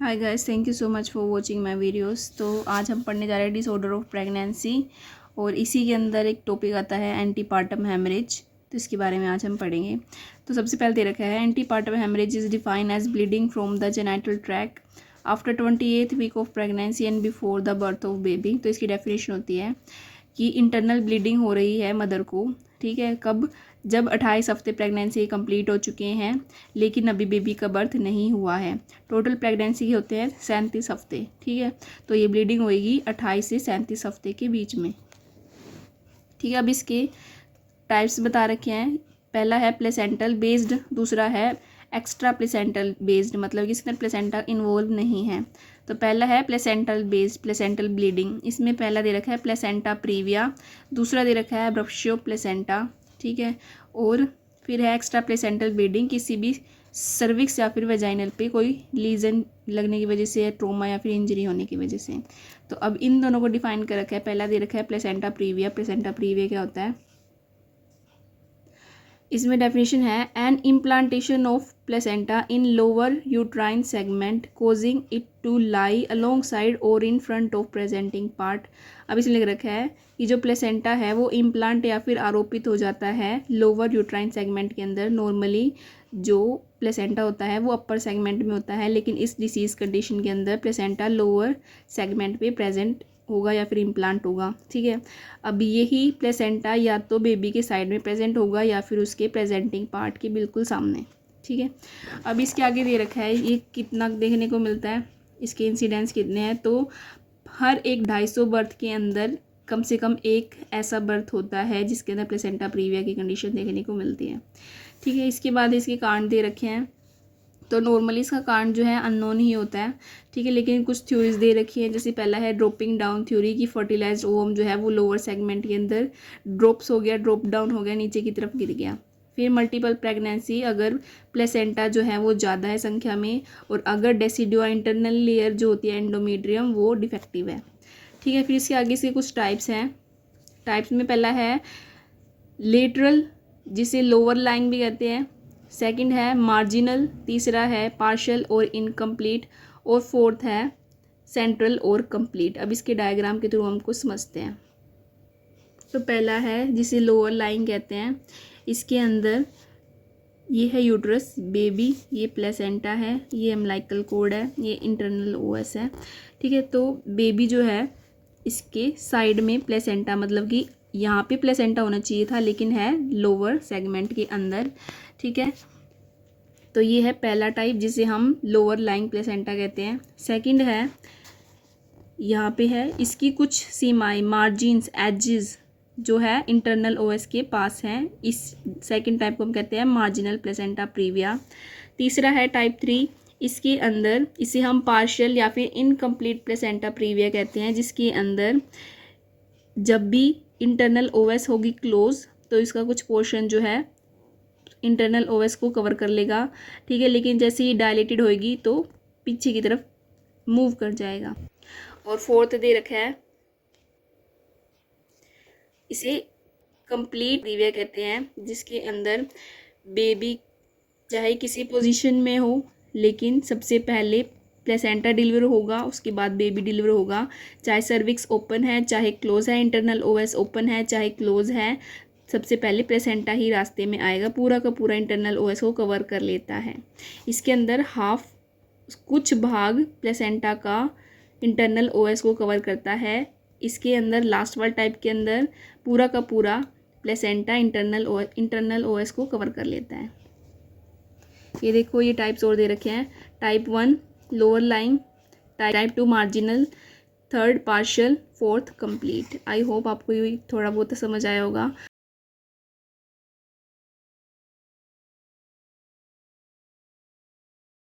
Hi guys, thank you so much for watching my videos. तो आज हम पढ़ने जा रहे हैं डिसऑर्डर ऑफ प्रेगनेंसी और इसी के अंदर एक टॉपिक आता है एंटीपार्टम हेमरेज। तो इसके बारे में आज हम पढ़ेंगे। तो सबसे पहले दे रखा है antepartum haemorrhage is defined as bleeding from the genital tract after 28th week of pregnancy and before the birth of baby. तो इसकी डेफिनेशन होती है कि इंटरनल ब्लीडिंग हो रही है मदर को, ठीक है, कब? जब 28 हफ्ते प्रेगनेंसी कंप्लीट हो चुके हैं लेकिन अभी बेबी का बर्थ नहीं हुआ है। टोटल प्रेगनेंसी के होते हैं 37 हफ्ते, ठीक है। तो ये ब्लीडिंग होएगी 28 से 37 हफ्ते के बीच में, ठीक है। अब इसके टाइप्स बता रखे हैं। पहला है प्लेसेंटल बेस्ड, दूसरा है एक्स्ट्रा प्लेसेंटल बेस्ड, मतलब कि इसके अंदर प्लेसेंटा इन्वॉल्व नहीं है। तो पहला है प्लेसेंटल बेस्ड, प्लेसेंटल ब्लीडिंग। इसमें पहला दे रखा है प्लेसेंटा प्रीविया, दूसरा दे रखा है ब्रफ्शियो प्लेसेंटा, ठीक है। और फिर है एक्स्ट्रा प्लेसेंटल ब्लीडिंग, किसी भी सर्विक्स या फिर वेजाइनल पे कोई लीजन लगने की वजह से या ट्रोमा या फिर इंजरी होने की वजह से। तो अब इन दोनों को डिफाइन कर रखा है। पहला दे रखा है प्लेसेंटा प्रीविया। प्लेसेंटा प्रीविया क्या होता है? इसमें डेफिनेशन है an implantation of placenta in lower uterine segment causing it to lie along side और in front of presenting part. अब इसमें लिख रखा है कि जो प्लेसेंटा है वो इम्प्लांट या फिर आरोपित हो जाता है लोअर यूट्राइन सेगमेंट के अंदर। नॉर्मली जो प्लेसेंटा होता है वो अपर सेगमेंट में होता है, लेकिन इस डिसीज़ कंडीशन के अंदर प्लेसेंटा लोअर सेगमेंट पे प्रेजेंट होगा या फिर इम्प्लांट होगा, ठीक है। अब यही प्लेसेंटा या तो बेबी के साइड में प्रेजेंट होगा या फिर उसके प्रेजेंटिंग पार्ट के बिल्कुल सामने, ठीक है। अब इसके आगे दे रखा है ये कितना देखने को मिलता है, इसके इंसिडेंस कितने हैं। तो हर एक 250 बर्थ के अंदर कम से कम एक ऐसा बर्थ होता है जिसके अंदर प्लेसेंटा प्रीविया की कंडीशन देखने को मिलती है, ठीक है। इसके बाद इसके कारण दे रखे हैं। तो नॉर्मली इसका कारण जो है अननोन ही होता है, ठीक है, लेकिन कुछ थ्योरीज दे रखी हैं। जैसे पहला है ड्रॉपिंग डाउन थ्योरी की फर्टिलाइज्ड ओवम जो है वो लोअर सेगमेंट के अंदर ड्रॉप्स हो गया, ड्रॉप डाउन हो गया, नीचे की तरफ गिर गया। फिर मल्टीपल प्रेगनेंसी, अगर प्लेसेंटा जो है वो ज़्यादा है संख्या में और अगर डेसिडुआ इंटरनल लेयर जो होती है एंडोमीट्रियम वो डिफेक्टिव है, ठीक है। फिर इसके आगे से कुछ टाइप्स हैं। टाइप्स में पहला है लेटरल, जिसे लोअर लाइंग भी कहते हैं। सेकंड है मार्जिनल, तीसरा है पार्शियल और इनकम्प्लीट, और फोर्थ है सेंट्रल और कंप्लीट। अब इसके डायग्राम के थ्रू हमको समझते हैं। तो पहला है जिसे लोअर लाइंग कहते हैं। इसके अंदर ये है यूट्रस, बेबी, ये प्लेसेंटा है, ये अम्बिलिकल कॉर्ड है, ये इंटरनल ओएस है, ठीक है। तो बेबी जो है इसके साइड में प्लेसेंटा, मतलब कि यहाँ पे प्लेसेंटा होना चाहिए था लेकिन है लोअर सेगमेंट के अंदर, ठीक है। तो ये है पहला टाइप जिसे हम लोअर लाइंग प्लेसेंटा कहते हैं। सेकंड है यहाँ पे है इसकी कुछ सीमाएं, मार्जिन्स, एजेस जो है इंटरनल ओएस के पास हैं। इस सेकंड टाइप को हम कहते हैं मार्जिनल प्लेसेंटा प्रीविया। तीसरा है टाइप 3, इसके अंदर इसे हम पार्शियल या फिर इनकम्प्लीट प्लेसेंटा प्रीविया कहते हैं, जिसके अंदर जब भी इंटरनल ओएस होगी क्लोज तो इसका कुछ पोर्शन जो है इंटरनल ओएस को कवर कर लेगा, ठीक है, लेकिन जैसे ही डायलेटेड होएगी तो पीछे की तरफ मूव कर जाएगा। और फोर्थ दे रखा है इसे कंप्लीट प्रीविया कहते हैं, जिसके अंदर बेबी चाहे किसी पोजीशन में हो लेकिन सबसे पहले प्लेसेंटा डिलीवर होगा, उसके बाद बेबी डिलीवर होगा। चाहे सर्विक्स ओपन है चाहे क्लोज है, इंटरनल ओएस ओपन है चाहे क्लोज है, सबसे पहले प्लेसेंटा ही रास्ते में आएगा, पूरा का पूरा इंटरनल ओएस को कवर कर लेता है। इसके अंदर हाफ कुछ भाग प्लेसेंटा का इंटरनल ओएस को कवर करता है। इसके अंदर लास्ट वाला टाइप के अंदर पूरा का पूरा प्लेसेंटा इंटरनल ओएस को कवर कर लेता है। ये देखो ये टाइप्स और दे रखे हैं। Type 1 lower lying, type 2 marginal, third partial, fourth complete. I hope आपको ये थोड़ा बहुत समझ आया होगा।